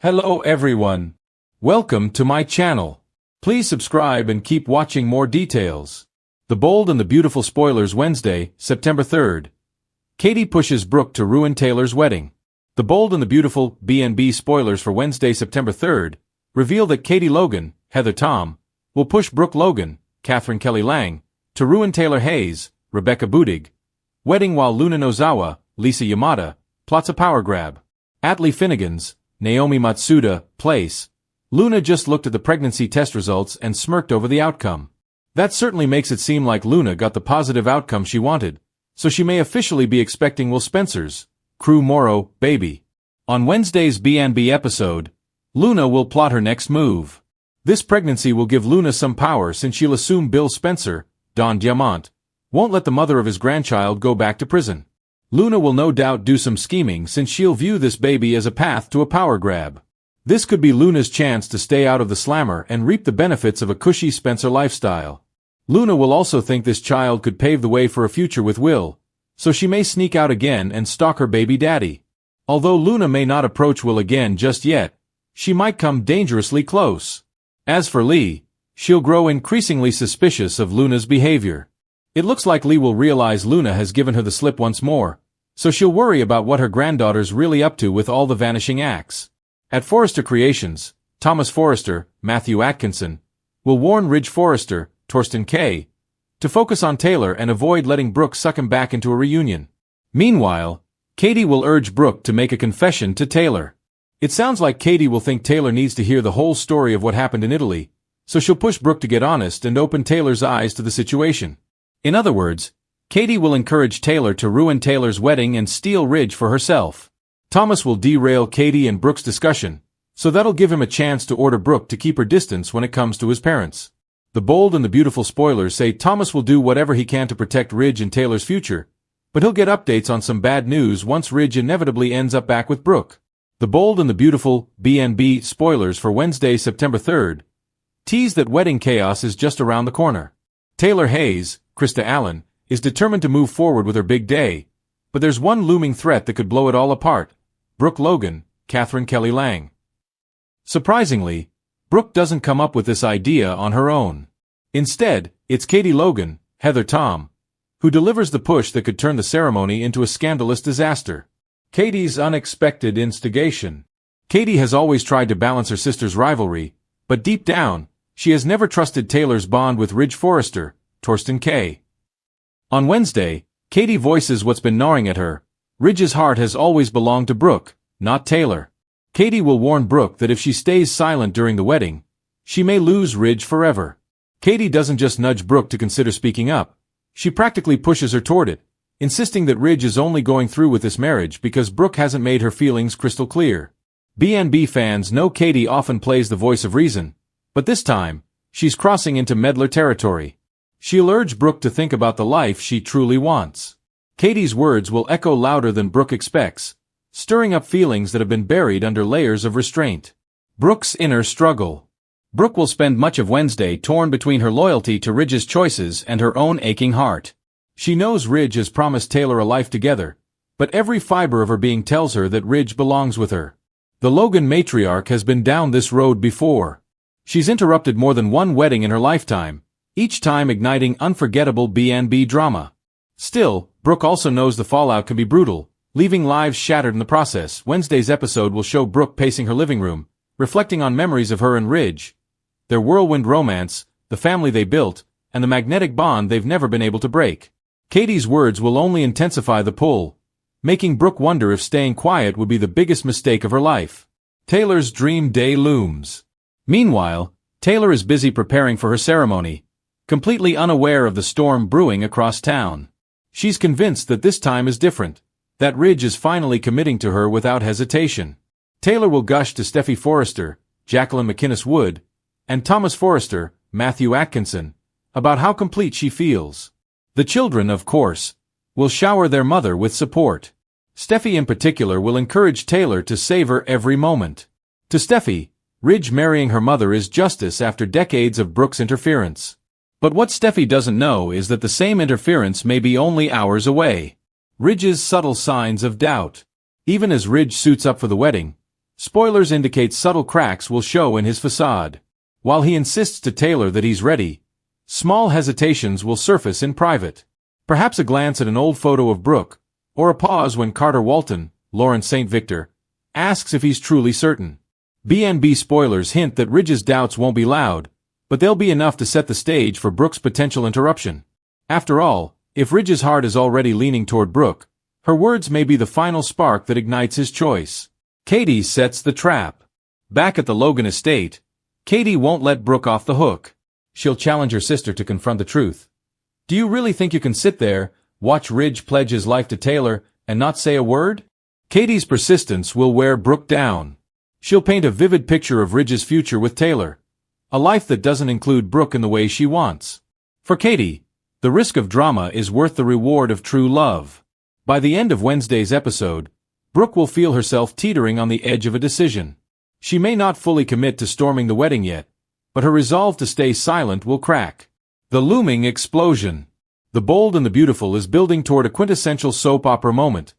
Hello everyone. Welcome to my channel. Please subscribe and keep watching more details. The Bold and the Beautiful spoilers Wednesday, September 3rd. Katie pushes Brooke to ruin Taylor's wedding. The Bold and the Beautiful B&B spoilers for Wednesday, September 3rd, reveal that Katie Logan, Heather Tom, will push Brooke Logan, Catherine Kelly Lang, to ruin Taylor Hayes, Rebecca Budig, wedding while Luna Nozawa, Lisa Yamada, plots a power grab. At Lee Finnegan's, Naomi Matsuda, place, Luna just looked at the pregnancy test results and smirked over the outcome. That certainly makes it seem like Luna got the positive outcome she wanted, so she may officially be expecting Will Spencer's Crew Morrow baby. On Wednesday's B&B episode, Luna will plot her next move. This pregnancy will give Luna some power since she'll assume Bill Spencer, Don Diamant, won't let the mother of his grandchild go back to prison. Luna will no doubt do some scheming since she'll view this baby as a path to a power grab. This could be Luna's chance to stay out of the slammer and reap the benefits of a cushy Spencer lifestyle. Luna will also think this child could pave the way for a future with Will, so she may sneak out again and stalk her baby daddy. Although Luna may not approach Will again just yet, she might come dangerously close. As for Lee, she'll grow increasingly suspicious of Luna's behavior. It looks like Lee will realize Luna has given her the slip once more, so she'll worry about what her granddaughter's really up to with all the vanishing acts. At Forrester Creations, Thomas Forrester, Matthew Atkinson, will warn Ridge Forrester, Torsten K., to focus on Taylor and avoid letting Brooke suck him back into a reunion. Meanwhile, Katie will urge Brooke to make a confession to Taylor. It sounds like Katie will think Taylor needs to hear the whole story of what happened in Italy, so she'll push Brooke to get honest and open Taylor's eyes to the situation. In other words, Katie will encourage Taylor to ruin Taylor's wedding and steal Ridge for herself. Thomas will derail Katie and Brooke's discussion, so that'll give him a chance to order Brooke to keep her distance when it comes to his parents. The Bold and the Beautiful spoilers say Thomas will do whatever he can to protect Ridge and Taylor's future, but he'll get updates on some bad news once Ridge inevitably ends up back with Brooke. The Bold and the Beautiful B&B spoilers for Wednesday, September 3rd, tease that wedding chaos is just around the corner. Taylor Hayes, Krista Allen, is determined to move forward with her big day, but there's one looming threat that could blow it all apart: Brooke Logan, Catherine Kelly Lang. Surprisingly, Brooke doesn't come up with this idea on her own. Instead, it's Katie Logan, Heather Tom, who delivers the push that could turn the ceremony into a scandalous disaster. Katie's unexpected instigation. Katie has always tried to balance her sister's rivalry, but deep down, she has never trusted Taylor's bond with Ridge Forrester, Torsten K. On Wednesday, Katie voices what's been gnawing at her. Ridge's heart has always belonged to Brooke, not Taylor. Katie will warn Brooke that if she stays silent during the wedding, she may lose Ridge forever. Katie doesn't just nudge Brooke to consider speaking up. She practically pushes her toward it, insisting that Ridge is only going through with this marriage because Brooke hasn't made her feelings crystal clear. B&B fans know Katie often plays the voice of reason, but this time, she's crossing into meddler territory. She'll urge Brooke to think about the life she truly wants. Katie's words will echo louder than Brooke expects, stirring up feelings that have been buried under layers of restraint. Brooke's inner struggle. Brooke will spend much of Wednesday torn between her loyalty to Ridge's choices and her own aching heart. She knows Ridge has promised Taylor a life together, but every fiber of her being tells her that Ridge belongs with her. The Logan matriarch has been down this road before. She's interrupted more than one wedding in her lifetime, each time igniting unforgettable B&B drama. Still, Brooke also knows the fallout can be brutal, leaving lives shattered in the process. Wednesday's episode will show Brooke pacing her living room, reflecting on memories of her and Ridge, their whirlwind romance, the family they built, and the magnetic bond they've never been able to break. Katie's words will only intensify the pull, making Brooke wonder if staying quiet would be the biggest mistake of her life. Taylor's dream day looms. Meanwhile, Taylor is busy preparing for her ceremony, completely unaware of the storm brewing across town. She's convinced that this time is different, that Ridge is finally committing to her without hesitation. Taylor will gush to Steffi Forrester, Jacqueline McInnes Wood, and Thomas Forrester, Matthew Atkinson, about how complete she feels. The children, of course, will shower their mother with support. Steffi in particular will encourage Taylor to savor every moment. To Steffi, Ridge marrying her mother is justice after decades of Brooke's interference. But what Steffi doesn't know is that the same interference may be only hours away. Ridge's subtle signs of doubt. Even as Ridge suits up for the wedding, Spoilers indicate subtle cracks will show in his facade. While he insists to Taylor that he's ready, small hesitations will surface in private. Perhaps a glance at an old photo of Brooke, or a pause when Carter Walton, Lawrence St. Victor, asks if he's truly certain. B&B spoilers hint that Ridge's doubts won't be loud, but they'll be enough to set the stage for Brooke's potential interruption. After all, if Ridge's heart is already leaning toward Brooke, her words may be the final spark that ignites his choice. Katie sets the trap. Back at the Logan estate, Katie won't let Brooke off the hook. She'll challenge her sister to confront the truth. Do you really think you can sit there, watch Ridge pledge his life to Taylor, and not say a word? Katie's persistence will wear Brooke down. She'll paint a vivid picture of Ridge's future with Taylor, a life that doesn't include Brooke in the way she wants. For Katie, the risk of drama is worth the reward of true love. By the end of Wednesday's episode, Brooke will feel herself teetering on the edge of a decision. She may not fully commit to storming the wedding yet, but her resolve to stay silent will crack. The looming explosion. The Bold and the Beautiful is building toward a quintessential soap opera moment.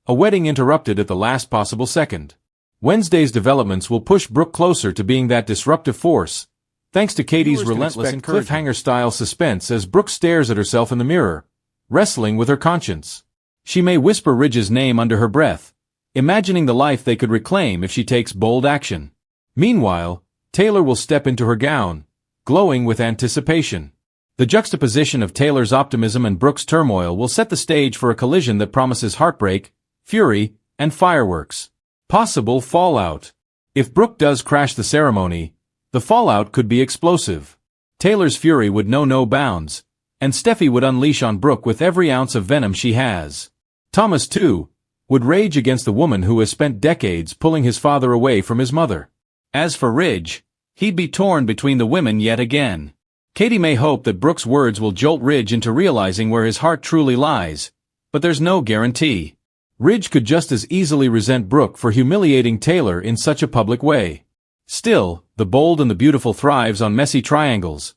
A wedding interrupted at the last possible second. Wednesday's developments will push Brooke closer to being that disruptive force, thanks to Katie's relentless and cliffhanger-style suspense as Brooke stares at herself in the mirror, wrestling with her conscience. She may whisper Ridge's name under her breath, imagining the life they could reclaim if she takes bold action. Meanwhile, Taylor will step into her gown, glowing with anticipation. The juxtaposition of Taylor's optimism and Brooke's turmoil will set the stage for a collision that promises heartbreak, fury, and fireworks. Possible fallout. If Brooke does crash the ceremony, the fallout could be explosive. Taylor's fury would know no bounds, and Steffi would unleash on Brooke with every ounce of venom she has. Thomas, too, would rage against the woman who has spent decades pulling his father away from his mother. As for Ridge, he'd be torn between the women yet again. Katie may hope that Brooke's words will jolt Ridge into realizing where his heart truly lies, but there's no guarantee. Ridge could just as easily resent Brooke for humiliating Taylor in such a public way. Still, The Bold and the Beautiful thrives on messy triangles,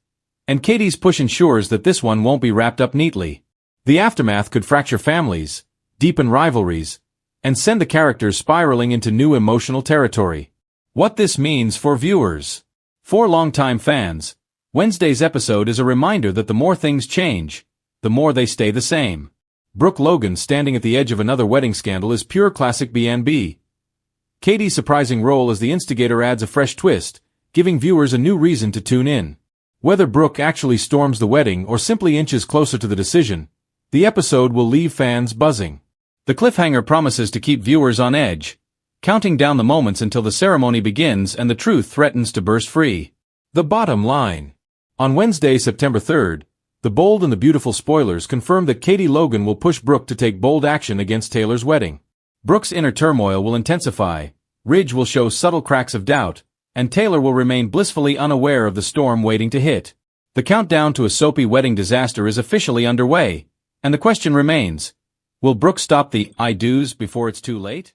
and Katie's push ensures that this one won't be wrapped up neatly. The aftermath could fracture families, deepen rivalries, and send the characters spiraling into new emotional territory. What this means for viewers. For longtime fans, Wednesday's episode is a reminder that the more things change, the more they stay the same. Brooke Logan standing at the edge of another wedding scandal is pure classic B&B. Katie's surprising role as the instigator adds a fresh twist, giving viewers a new reason to tune in. Whether Brooke actually storms the wedding or simply inches closer to the decision, the episode will leave fans buzzing. The cliffhanger promises to keep viewers on edge, counting down the moments until the ceremony begins and the truth threatens to burst free. The bottom line. On Wednesday, September 3rd, The Bold and the Beautiful spoilers confirm that Katie Logan will push Brooke to take bold action against Taylor's wedding. Brooke's inner turmoil will intensify, Ridge will show subtle cracks of doubt, and Taylor will remain blissfully unaware of the storm waiting to hit. The countdown to a soapy wedding disaster is officially underway, and the question remains, will Brooke stop the I do's before it's too late?